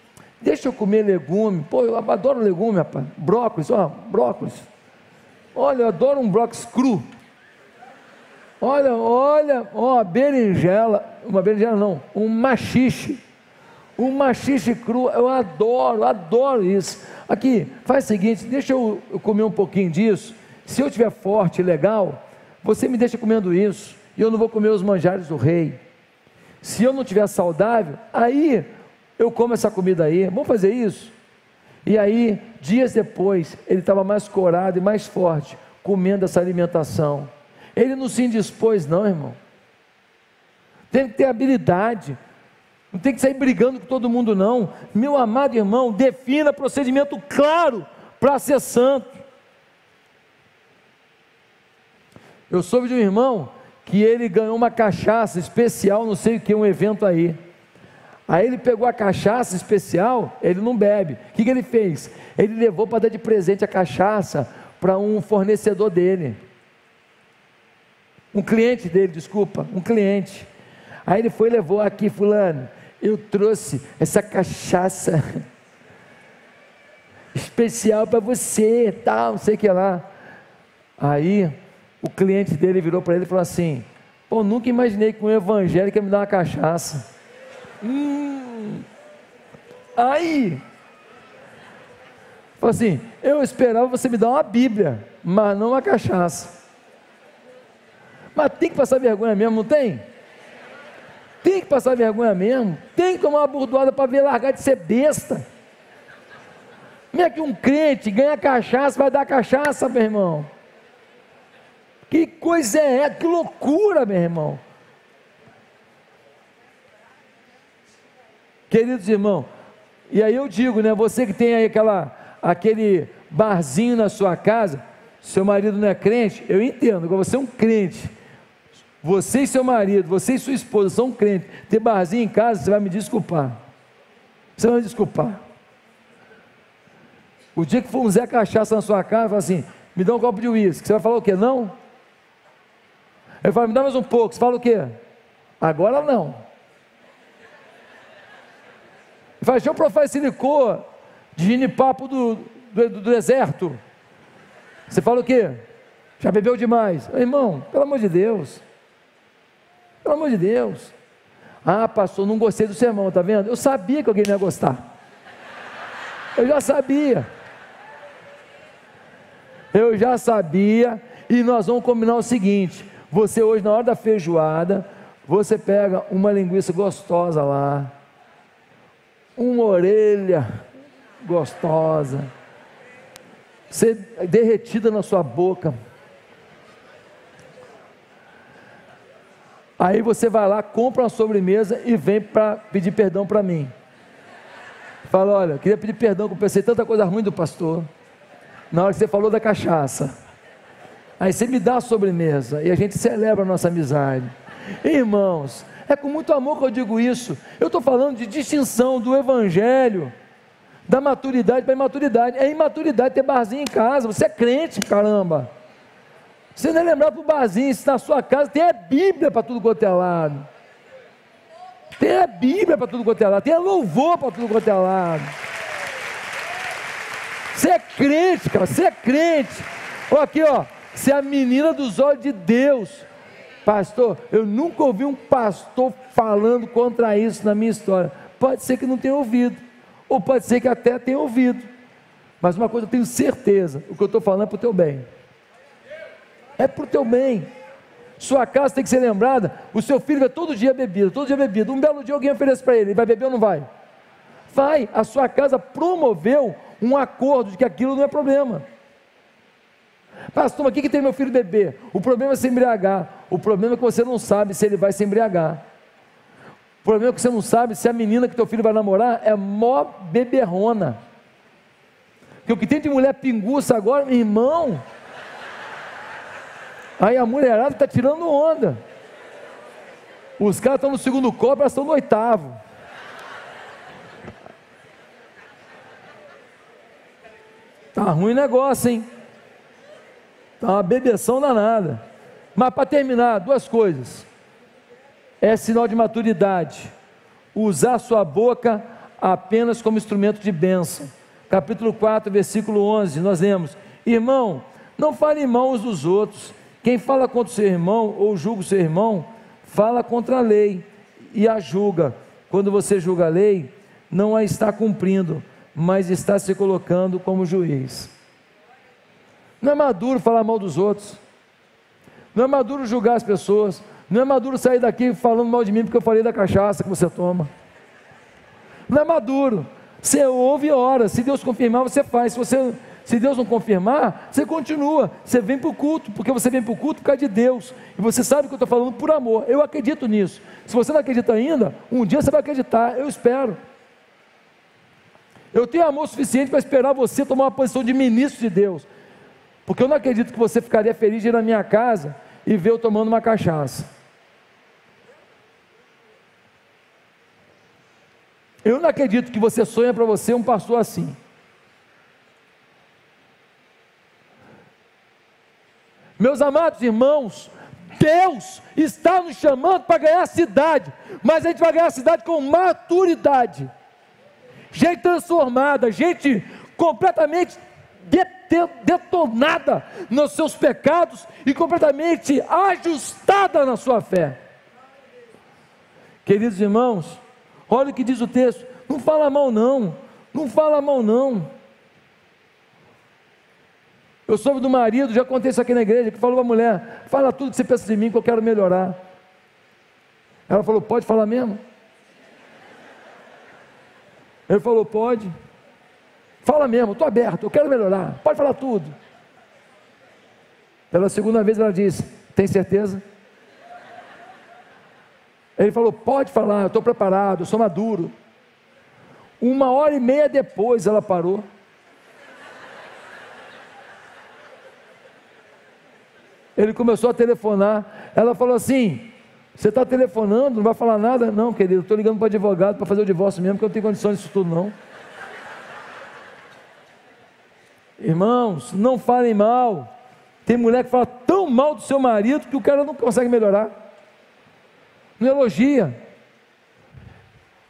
deixa eu comer legume. Pô, eu adoro legume, rapaz. Brócolis, ó, brócolis. Olha, eu adoro um brócolis cru. Olha, ó, berinjela, uma berinjela não, um maxixe cru, eu adoro isso. Aqui, faz o seguinte, deixa eu comer um pouquinho disso, se eu estiver forte e legal, você me deixa comendo isso, e eu não vou comer os manjares do rei. Se eu não estiver saudável, aí eu como essa comida aí, vamos fazer isso? E aí, dias depois, ele estava mais corado e mais forte, comendo essa alimentação. Ele não se indispôs não, irmão. Tem que ter habilidade. Não tem que sair brigando com todo mundo não. Meu amado irmão, defina procedimento claro para ser santo. Eu soube de um irmão que ele ganhou uma cachaça especial, não sei o que, um evento aí. Aí ele pegou a cachaça especial, ele não bebe. O que ele fez? Ele levou para dar de presente a cachaça para um fornecedor dele. Um cliente dele, desculpa, um cliente. Aí ele foi e levou aqui, fulano, eu trouxe essa cachaça especial para você, tal, não sei o que lá. Aí o cliente dele virou para ele e falou assim, pô, nunca imaginei que um evangélico ia me dar uma cachaça. Aí falou assim, eu esperava você me dar uma Bíblia, mas não uma cachaça. Mas tem que passar vergonha mesmo, não tem? Tem que passar vergonha mesmo, tem que tomar uma burdoada para ver largar de ser besta. Como é que um crente ganha cachaça, vai dar cachaça, meu irmão? Que coisa é essa? Que loucura, meu irmão. Queridos irmãos, e aí eu digo, né, você que tem aí aquele barzinho na sua casa, seu marido não é crente, eu entendo, agora você é um crente, você e seu marido, você e sua esposa são crentes, ter barzinho em casa, você vai me desculpar, o dia que for um Zé Cachaça na sua casa, fala assim, me dá um copo de uísque, você vai falar o quê? Não? Ele fala, me dá mais um pouco, você fala o quê? Agora não. Ele fala, deixa eu provar esse licor de ginipapo do deserto, você fala o quê? Já bebeu demais. Irmão, pelo amor de Deus, pastor, não gostei do sermão, tá vendo? Eu sabia que alguém não ia gostar, eu já sabia, e nós vamos combinar o seguinte, você hoje na hora da feijoada, você pega uma linguiça gostosa lá, uma orelha gostosa, você derretida na sua boca, aí você vai lá, compra uma sobremesa e vem para pedir perdão para mim, fala, olha, eu queria pedir perdão, que eu pensei tanta coisa ruim do pastor, na hora que você falou da cachaça, aí você me dá a sobremesa, e a gente celebra a nossa amizade. Irmãos, é com muito amor que eu digo isso, eu estou falando de distinção do evangelho, da maturidade para a imaturidade. É imaturidade ter barzinho em casa, você é crente, caramba, Você não é lembrado para o barzinho, se na sua casa tem a Bíblia para tudo quanto é lado. Tem a Bíblia para tudo quanto é lado, tem a louvor para tudo quanto é lado. Você é crente, cara, você é crente. Olha aqui, ó, você é a menina dos olhos de Deus. Pastor, eu nunca ouvi um pastor falando contra isso na minha história. Pode ser que não tenha ouvido, ou pode ser que até tenha ouvido, mas uma coisa eu tenho certeza, o que eu estou falando é para o teu bem. É para o teu bem. Sua casa tem que ser lembrada. O seu filho vai todo dia bebido, todo dia bebido. Um belo dia alguém oferece para ele, ele vai beber ou não vai? Vai. A sua casa promoveu um acordo de que aquilo não é problema. Pastor, mas o que tem meu filho beber? O problema é se embriagar. O problema é que você não sabe se ele vai se embriagar. O problema é que você não sabe se a menina que teu filho vai namorar é mó beberrona. Porque o que tem de mulher pinguça agora, meu irmão, aí a mulherada está tirando onda. Os caras estão no segundo copo, elas estão no oitavo. Tá ruim o negócio, hein? Tá uma bebeção danada. Mas para terminar, duas coisas. É sinal de maturidade. Usar sua boca apenas como instrumento de bênção. Capítulo 4, versículo 11, nós lemos: irmão, não fale mal uns dos outros. Quem fala contra o seu irmão ou julga o seu irmão, fala contra a lei e a julga. Quando você julga a lei, não a está cumprindo, mas está se colocando como juiz. Não é maduro falar mal dos outros, não é maduro julgar as pessoas, não é maduro sair daqui falando mal de mim porque eu falei da cachaça que você toma. Não é maduro. Você ouve e ora. Se Deus confirmar, você faz. Se Deus não confirmar, você continua. Você vem para o culto, porque você vem para o culto por causa de Deus. E você sabe que eu estou falando por amor. Eu acredito nisso. Se você não acredita ainda, um dia você vai acreditar. Eu espero. Eu tenho amor suficiente para esperar você tomar uma posição de ministro de Deus. Porque eu não acredito que você ficaria feliz de ir na minha casa e ver eu tomando uma cachaça. Eu não acredito que você sonha para você um pastor assim. Meus amados irmãos, Deus está nos chamando para ganhar a cidade, mas a gente vai ganhar a cidade com maturidade, gente transformada, gente completamente detonada nos seus pecados e completamente ajustada na sua fé. Queridos irmãos, olha o que diz o texto: não fala mal não, não fala mal não. Eu soube do marido, já contei isso aqui na igreja, que falou para a mulher: fala tudo que você pensa de mim, que eu quero melhorar. Ela falou: pode falar mesmo? Ele falou: pode. Fala mesmo, estou aberto, eu quero melhorar, pode falar tudo. Pela segunda vez ela disse: tem certeza? Ele falou: pode falar, eu estou preparado, eu sou maduro. 1h30 depois ela parou. Ele começou a telefonar. Ela falou assim: você está telefonando, não vai falar nada? Não, querido, estou ligando para o advogado para fazer o divórcio mesmo, porque eu não tenho condições disso tudo não. Irmãos, não falem mal. Tem mulher que fala tão mal do seu marido que o cara não consegue melhorar. Não elogia.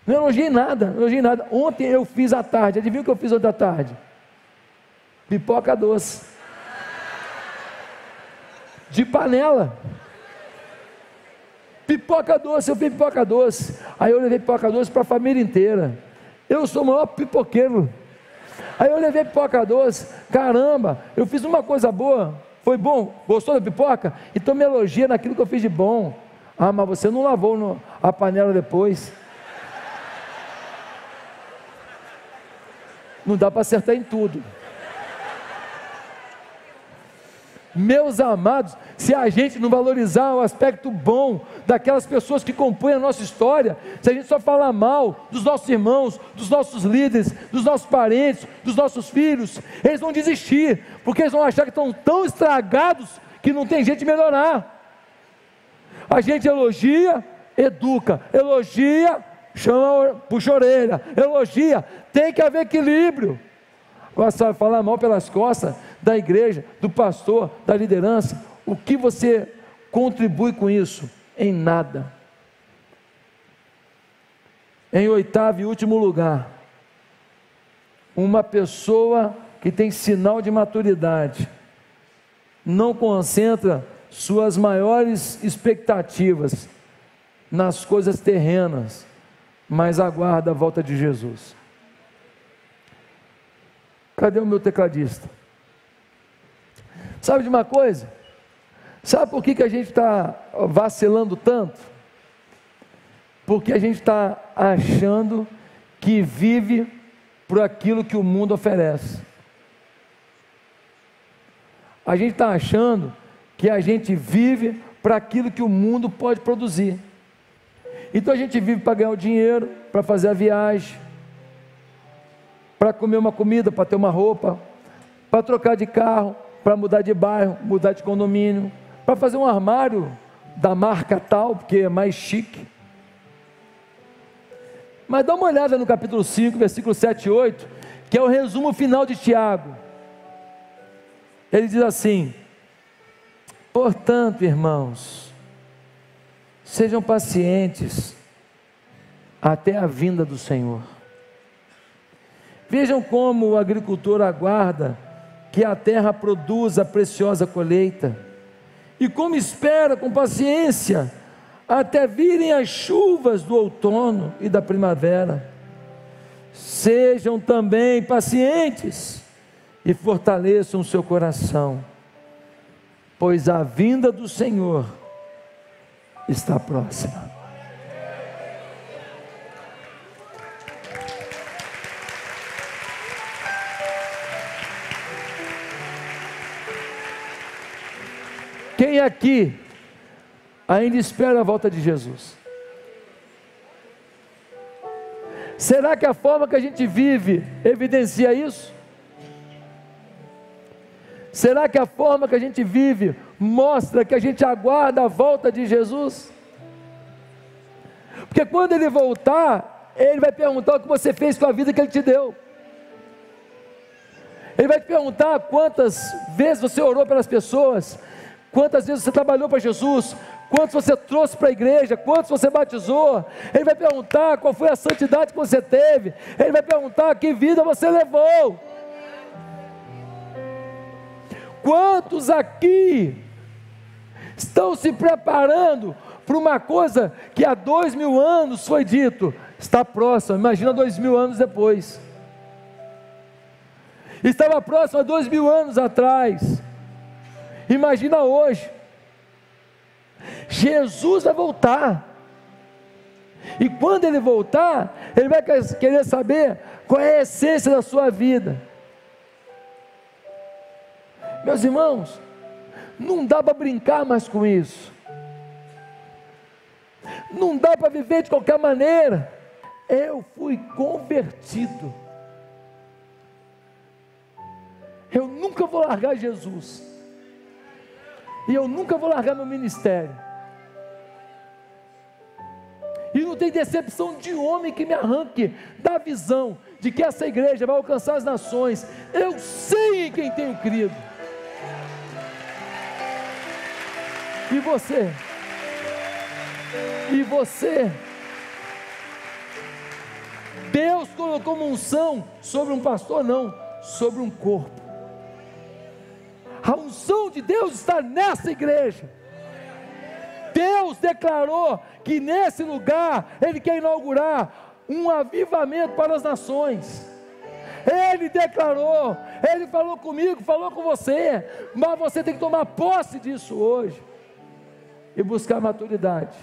Não elogiei nada, não elogiei nada. Ontem eu fiz à tarde, adivinha o que eu fiz ontem à tarde? Pipoca doce. De panela. Pipoca doce, eu fiz pipoca doce. Aí eu levei pipoca doce para a família inteira. Eu sou o maior pipoqueiro. Aí eu levei pipoca doce. Caramba, eu fiz uma coisa boa. Foi bom? Gostou da pipoca? Então me elogia naquilo que eu fiz de bom. Ah, mas você não lavou a panela depois. Não dá para acertar em tudo. Meus amados, se a gente não valorizar o aspecto bom daquelas pessoas que compõem a nossa história, se a gente só falar mal dos nossos irmãos, dos nossos líderes, dos nossos parentes, dos nossos filhos, eles vão desistir, porque eles vão achar que estão tão estragados que não tem jeito de melhorar. A gente elogia, educa, elogia, chama, puxa a orelha, elogia, tem que haver equilíbrio. Agora, sabe, falar mal pelas costas da igreja, do pastor, da liderança, O que você contribui com isso? Em nada. Em oitavo e último lugar, uma pessoa que tem sinal de maturidade não concentra suas maiores expectativas nas coisas terrenas, mas aguarda a volta de Jesus. Cadê o meu tecladista? Sabe de uma coisa? Sabe por que a gente está vacilando tanto? Porque a gente está achando que vive por aquilo que o mundo oferece. A gente está achando que a gente vive para aquilo que o mundo pode produzir. Então a gente vive para ganhar o dinheiro, para fazer a viagem, para comer uma comida, para ter uma roupa, para trocar de carro, para mudar de bairro, mudar de condomínio, para fazer um armário da marca tal, porque é mais chique. Mas dá uma olhada no capítulo 5, versículo 7 e 8, que é o resumo final de Tiago. Ele diz assim: portanto, irmãos, sejam pacientes até a vinda do Senhor. Vejam como o agricultor aguarda que a terra produza a preciosa colheita, e como espera com paciência até virem as chuvas do outono e da primavera. Sejam também pacientes e fortaleçam o seu coração, pois a vinda do Senhor está próxima. Quem aqui ainda espera a volta de Jesus? Será que a forma que a gente vive evidencia isso? Será que a forma que a gente vive mostra que a gente aguarda a volta de Jesus? Porque quando Ele voltar, Ele vai perguntar o que você fez com a vida que Ele te deu. Ele vai te perguntar quantas vezes você orou pelas pessoas, quantas vezes você trabalhou para Jesus, quantos você trouxe para a igreja, quantos você batizou. Ele vai perguntar qual foi a santidade que você teve. Ele vai perguntar que vida você levou. Quantos aqui estão se preparando para uma coisa que há 2000 anos foi dito, está próximo? Imagina 2000 anos depois. Estava próximo há 2000 anos atrás. Imagina hoje. Jesus vai voltar, e quando Ele voltar, Ele vai querer saber qual é a essência da sua vida. Meus irmãos, não dá para brincar mais com isso, não dá para viver de qualquer maneira. Eu fui convertido, eu nunca vou largar Jesus, e eu nunca vou largar meu ministério. E não tem decepção de homem que me arranque da visão de que essa igreja vai alcançar as nações. Eu sei em quem tenho crido. E você? E você? Deus colocou uma unção sobre um pastor? Não, sobre um corpo. A unção de Deus está nessa igreja. Deus declarou que nesse lugar Ele quer inaugurar um avivamento para as nações. Ele declarou, Ele falou comigo, falou com você, mas você tem que tomar posse disso hoje e buscar maturidade.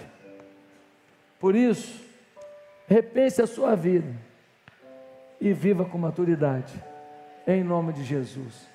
Por isso, repense a sua vida e viva com maturidade, em nome de Jesus.